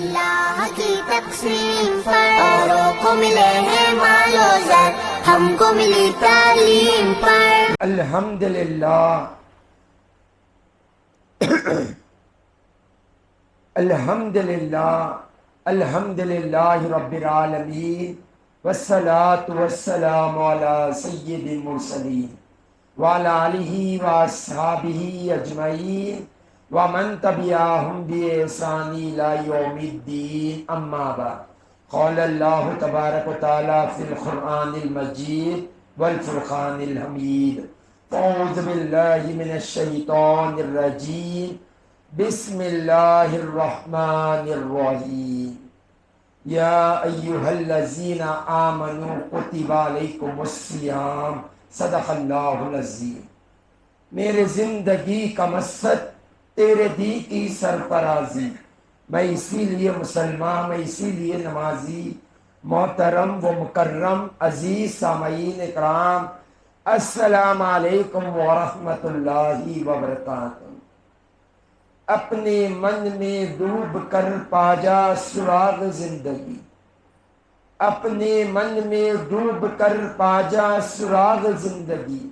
اللہ کی تقسیم پر اوروں کو ملے ہیں مال و زر، ہم کو ملی تعلیم پر۔ الحمدللہ الحمدللہ الحمدللہ رب العالمین والصلاة والسلام علی سید المرسلین وعلی آلہ واصحابہ اجمعین ومن تبعہم بإحسان الی یوم الدین، اما بعد۔ قال اللہ تبارک و تعالی فی القرآن المجید والفرقان الحمید۔ اعوذ باللہ من الشیطان الرجیم، بسم اللہ الرحمن الرحیم۔ یا ایہا الذین آمنوا کتب علیکم الصیام، صدق اللہ العظیم۔ میرے زندگی کا مقصد تیرے دی کی سرفرازی، میں اسی لیے مسلمان، میں اسی لیے نمازی۔ محترم و مکرم عزیز سامعین اکرام، السلام علیکم ورحمۃ اللہ وبرکاتہ۔ اپنے من میں ڈوب کر پا جا سراغ زندگی، اپنے من میں ڈوب کر پا جا سراغ زندگی۔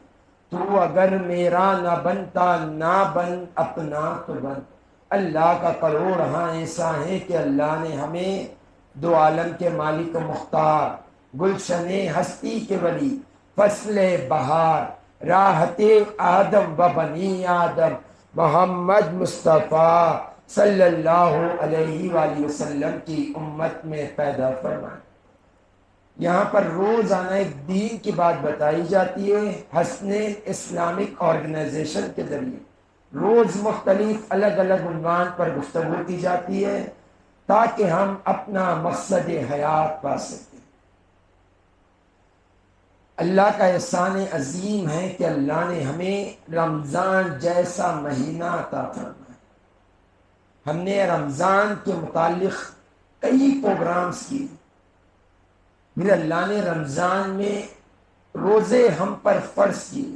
تو اگر میرا نہ بنتا نہ بن، اپنا تو بن۔ اللہ کا کروڑ ہاں ایسا ہے کہ اللہ نے ہمیں دو عالم کے مالک و مختار، گلشن ہستی کے ولی، فصل بہار، راحت آدم و بنی آدم، محمد مصطفیٰ صلی اللہ علیہ وآلہ وسلم کی امت میں پیدا فرمائے۔ یہاں پر روزانہ ایک دین کی بات بتائی جاتی ہے حسنین اسلامک آرگنائزیشن کے ذریعے۔ روز مختلف الگ الگ عنوان پر گفتگو کی جاتی ہے تاکہ ہم اپنا مقصد حیات پا سکیں۔ اللہ کا احسان عظیم ہے کہ اللہ نے ہمیں رمضان جیسا مہینہ عطا فرمایا۔ ہم نے رمضان کے متعلق کئی پروگرامز کیے۔ پھر اللہ نے رمضان میں روزے ہم پر فرض کیے،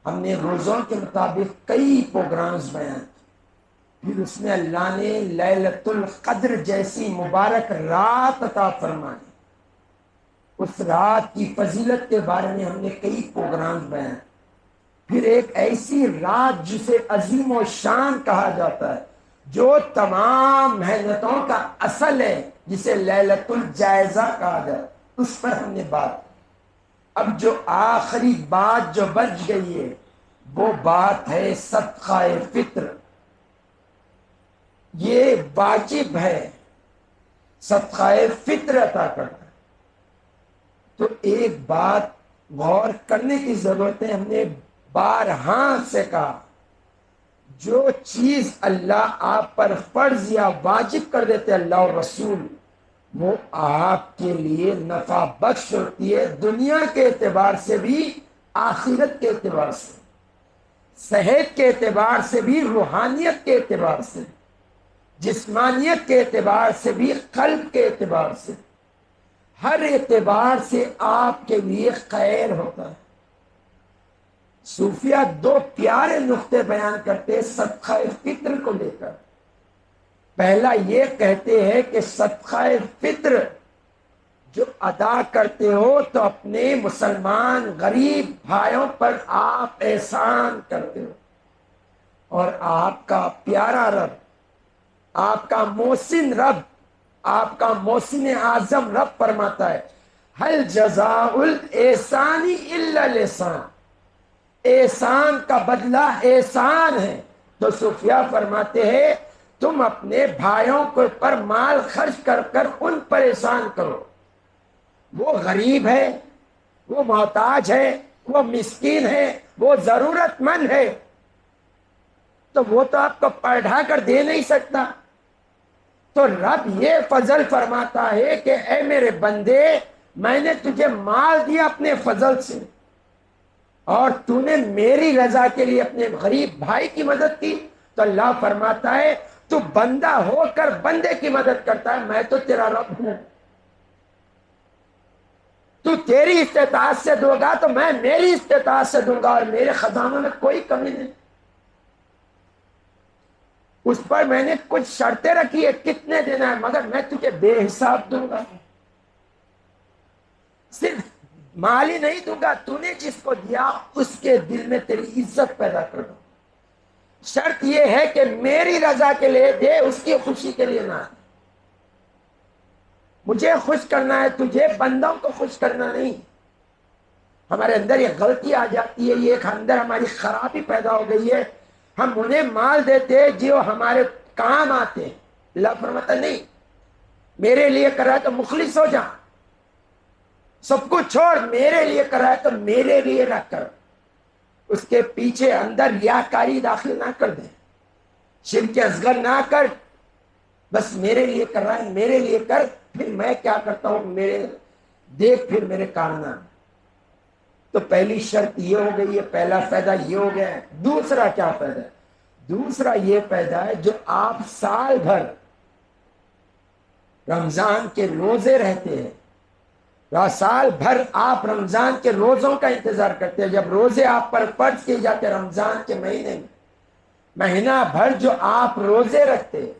ہم نے روزوں کے مطابق کئی پروگرامز بیان کیے۔ پھر اس میں اللہ نے لیلۃ القدر جیسی مبارک رات عطا فرمائی، اس رات کی فضیلت کے بارے میں ہم نے کئی پروگرامز بیان۔ پھر ایک ایسی رات جسے عظیم و شان کہا جاتا ہے، جو تمام محنتوں کا اصل ہے، جسے لیلۃ الجائزہ کہا جائے، اس پر ہم نے بات کی۔ اب جو آخری بات جو بچ گئی ہے وہ بات ہے صدقہ فطر۔ یہ واجب ہے صدقہ فطر عطا کرنا۔ تو ایک بات غور کرنے کی ضرورت ہے، ہم نے بارہا سے کہا، جو چیز اللہ آپ پر فرض یا واجب کر دیتے اللہ اور رسول، وہ آپ کے لیے نفع بخش ہوتی ہے، دنیا کے اعتبار سے بھی، آخرت کے اعتبار سے، صحت کے اعتبار سے بھی، روحانیت کے اعتبار سے، جسمانیت کے اعتبار سے بھی، قلب کے اعتبار سے، ہر اعتبار سے آپ کے لیے خیر ہوتا ہے۔ صوفیہ دو پیارے نقطے بیان کرتے ہیں صدقہ فطر کو لے کر۔ پہلا یہ کہتے ہیں کہ صدقہ فطر جو ادا کرتے ہو تو اپنے مسلمان غریب بھائیوں پر آپ احسان کرتے ہو، اور آپ کا پیارا رب، آپ کا محسن رب، آپ کا محسن اعظم رب فرماتا ہے هل جزاء الاحسان الا الاحسان، احسان کا بدلہ احسان ہے۔ تو صوفیاء فرماتے ہیں تم اپنے بھائیوں کو پر مال خرچ کر کر ان پر احسان کرو۔ وہ غریب ہے، وہ محتاج ہے، وہ مسکین ہے، وہ ضرورت مند ہے، تو وہ تو آپ کو پڑھا کر دے نہیں سکتا۔ تو رب یہ فضل فرماتا ہے کہ اے میرے بندے، میں نے تجھے مال دیا اپنے فضل سے، اور تو نے میری رضا کے لیے اپنے غریب بھائی کی مدد کی، تو اللہ فرماتا ہے تو بندہ ہو کر بندے کی مدد کرتا ہے، میں تو تیرا رب ہوں۔ تو تیری استطاعت سے دو گا تو میں میری استطاعت سے دوں گا، اور میرے خزانوں میں کوئی کمی نہیں۔ اس پر میں نے کچھ شرطیں رکھی ہے کتنے دینا ہے، مگر میں تجھے بے حساب دوں گا، صرف مال ہی نہیں دوں گا، تو نے جس کو دیا اس کے دل میں تیری عزت پیدا کر دوں۔ شرط یہ ہے کہ میری رضا کے لیے دے، اس کی خوشی کے لیے نہ۔ مجھے خوش کرنا ہے تجھے، بندوں کو خوش کرنا نہیں۔ ہمارے اندر یہ غلطی آ جاتی ہے، یہ ایک اندر ہماری خرابی پیدا ہو گئی ہے، ہم انہیں مال دیتے جو ہمارے کام آتے ہیں۔ اللہ فرماتا نہیں، میرے لیے کر رہا ہے تو مخلص ہو جا، سب کچھ چھوڑ، میرے لیے کر رہا ہے تو میرے لیے رکھ کر، اس کے پیچھے اندر ریاکاری داخل نہ کر دیں، شرک اصغر نہ کر، بس میرے لیے کر رہا ہے، میرے لیے کر، پھر میں کیا کرتا ہوں میرے دیکھ، پھر میرے کارنامے۔ تو پہلی شرط یہ ہو گئی ہے، پہلا فائدہ یہ ہو گیا ہے۔ دوسرا کیا فائدہ ہے؟ دوسرا یہ فائدہ ہے جو آپ سال بھر رمضان کے روزے رہتے ہیں، سال بھر آپ رمضان کے روزوں کا انتظار کرتے ہیں، جب روزے آپ پر فرض کیے جاتے ہیں رمضان کے مہینے میں، مہینہ بھر جو آپ روزے رکھتے ہیں،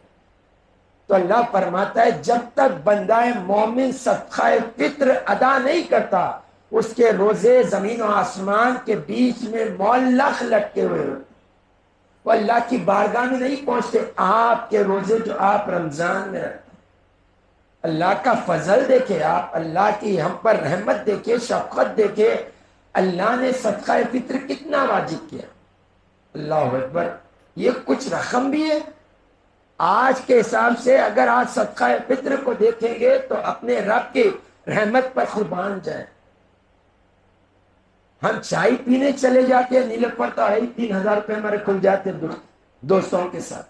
تو اللہ فرماتا ہے جب تک بندہ مومن صدقہ فطر ادا نہیں کرتا، اس کے روزے زمین و آسمان کے بیچ میں معلق لٹکے ہوئے ہوتے، وہ اللہ کی بارگاہ میں نہیں پہنچتے۔ آپ کے روزے جو آپ رمضان میں رکھتے، اللہ کا فضل دیکھے آپ، اللہ کی ہم پر رحمت دیکھے، شفقت دیکھے، اللہ نے صدقہ فطر کتنا واجب کیا۔ اللہ اکبر، یہ کچھ رقم بھی ہے آج کے حساب سے، اگر آج صدقہ فطر کو دیکھیں گے تو اپنے رب کی رحمت پر قربان جائیں۔ ہم چائے پینے چلے جاتے ہیں، نیلے پڑتا ہے 3000 روپے ہمارے کھل جاتے ہیں دوستوں کے ساتھ،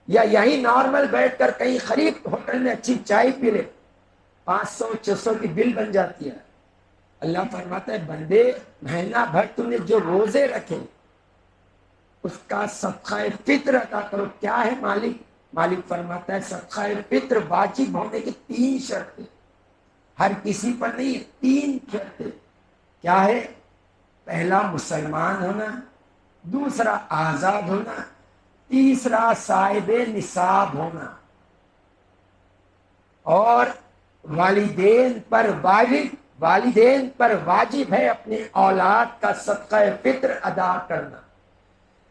یا یہی نارمل بیٹھ کر کہیں قریب ہوٹل میں اچھی چائے پی لے، 500-600 کی بل بن جاتی ہے۔ اللہ فرماتا ہے بندے مہینہ بھر تم نے جو روزے رکھے اس کا صدقہ فطر ادا کرو۔ کیا ہے مالک؟ مالک فرماتا ہے صدقہ فطر واجب ہونے کی 3 شرطیں، ہر کسی پر نہیں، 3 شرطیں۔ کیا ہے؟ پہلا مسلمان ہونا، دوسرا آزاد ہونا، تیسرا صاحب نصاب ہونا، اور والدین پر واجب ہے اپنے اولاد کا صدقہ فطر ادا کرنا۔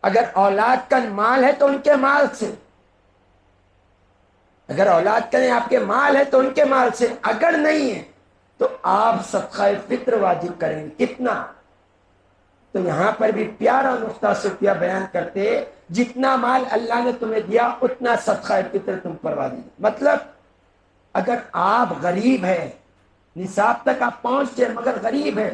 اگر اولاد کا مال ہے تو ان کے مال سے، اگر اولاد کا آپ کے مال ہے تو ان کے مال سے، اگر نہیں ہے تو آپ صدقہ فطر واجب کریں گے۔ کتنا؟ تو یہاں پر بھی پیارا نقطہ صوفیہ بیان کرتے، جتنا مال اللہ نے تمہیں دیا اتنا صدقہ فطر تم پر واجب۔ مطلب اگر آپ غریب ہیں، نصاب تک آپ پہنچتے مگر غریب ہے،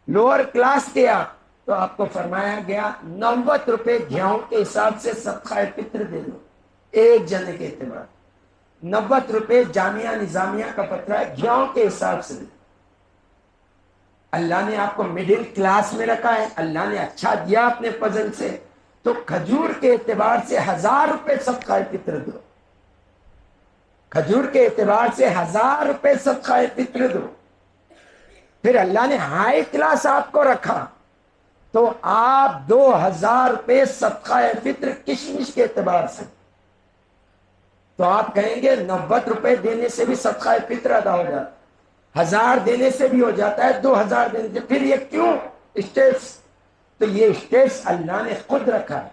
لوور کلاس کے آپ، تو آپ کو فرمایا گیا 90 روپے گھیوں کے حساب سے صدقہ فطر دے دو، ایک جنے کے اعتبار 90 روپے جامعہ نظامیہ کا پتہ ہے، گھیوں کے حساب سے دے۔ اللہ نے آپ کو مڈل کلاس میں رکھا ہے، اللہ نے اچھا دیا اپنے فضل سے، تو کھجور کے اعتبار سے 1000 روپے صدقہ فطر دو، کھجور کے اعتبار سے 1000 روپے صدقہ فطر دو۔ پھر اللہ نے ہائی کلاس آپ کو رکھا تو آپ 2000 روپے صدقہ فطر کشمش کے اعتبار سے، تو آپ کہیں گے 90 روپے دینے سے بھی صدقہ فطر ادا ہو جاتا، 1000 دینے سے بھی ہو جاتا ہے، 2000 دینے سے، پھر یہ کیوں اسٹیٹس؟ تو یہ اسٹیٹس اللہ نے خود رکھا ہے،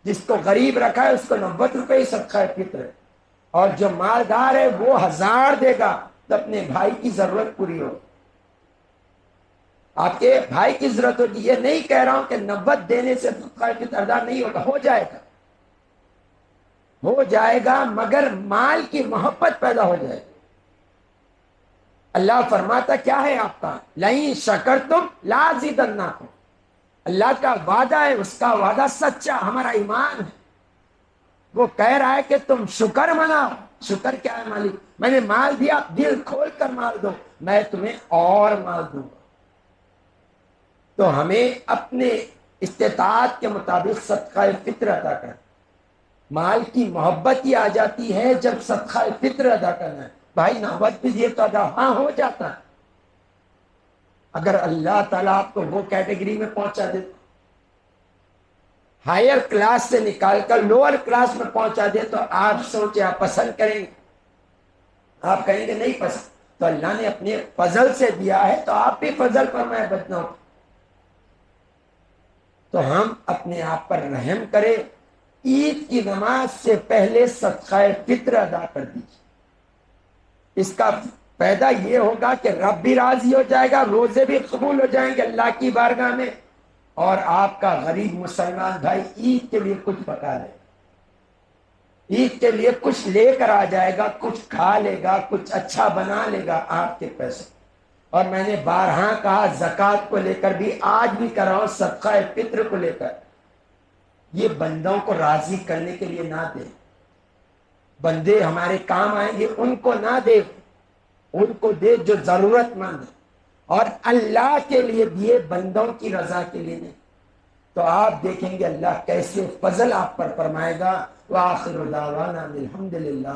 جس کو غریب رکھا ہے اس کو 90 روپے ہی صدقہ فطر ہے، اور جو مالدار ہے وہ 1000 دے گا تو اپنے بھائی کی ضرورت پوری ہو، آپ کے بھائی کی ضرورت ہوگی۔ یہ نہیں کہہ رہا ہوں کہ 90 دینے سے صدقہ فطر ادا نہیں ہوگا، ہو جائے گا، ہو جائے گا، مگر مال کی محبت پیدا ہو جائے گی۔ اللہ فرماتا کیا ہے آپ کا؟ لئن شکرتم لازیدنکم، اللہ کا وعدہ ہے، اس کا وعدہ سچا، ہمارا ایمان ہے، وہ کہہ رہا ہے کہ تم شکر مناؤ۔ شکر کیا ہے؟ مالک میں نے مال دیا، دل کھول کر مال دو، میں تمہیں اور مال دوں گا۔ تو ہمیں اپنے استطاعت کے مطابق صدقہ فطر ادا کرنا، مال کی محبت ہی آ جاتی ہے جب صدقہ فطر ادا کرنا ہے۔ بھائی 90 بھی دیے تو ادا ہاں ہو جاتا ہے، اگر اللہ تعالیٰ آپ کو وہ کیٹیگری میں پہنچا دیتا، ہائر کلاس سے نکال کر لوور کلاس میں پہنچا دے تو آپ سوچے آپ پسند کریں گے؟ آپ کہیں گے نہیں پسند. تو اللہ نے اپنے فضل سے دیا ہے تو آپ بھی فضل فرمائے بدنوں کو. تو ہم اپنے آپ پر رحم کریں. عید کی نماز سے پہلے صدقہ فطر ادا کر دیجیے. اس کا فائدہ یہ ہوگا کہ رب بھی راضی ہو جائے گا, روزے بھی قبول ہو جائیں گے اللہ کی بارگاہ میں, اور آپ کا غریب مسلمان بھائی عید کے لیے کچھ پکا لے, عید کے لیے کچھ لے کر آ جائے گا, کچھ کھا لے گا, کچھ اچھا بنا لے گا آپ کے پیسے. اور میں نے بارہا کہا زکوٰۃ کو لے کر بھی, آج بھی کر رہا ہوں صدقہ فطر کو لے کر, یہ بندوں کو راضی کرنے کے لیے نہ دے. بندے ہمارے کام آئیں گے ان کو نہ دے, ان کو دے جو ضرورت مند ہے, اور اللہ کے لیے دیے, بندوں کی رضا کے لیے نہیں. تو آپ دیکھیں گے اللہ کیسے فضل آپ پر فرمائے گا. وآخر دعوانا الحمدللہ.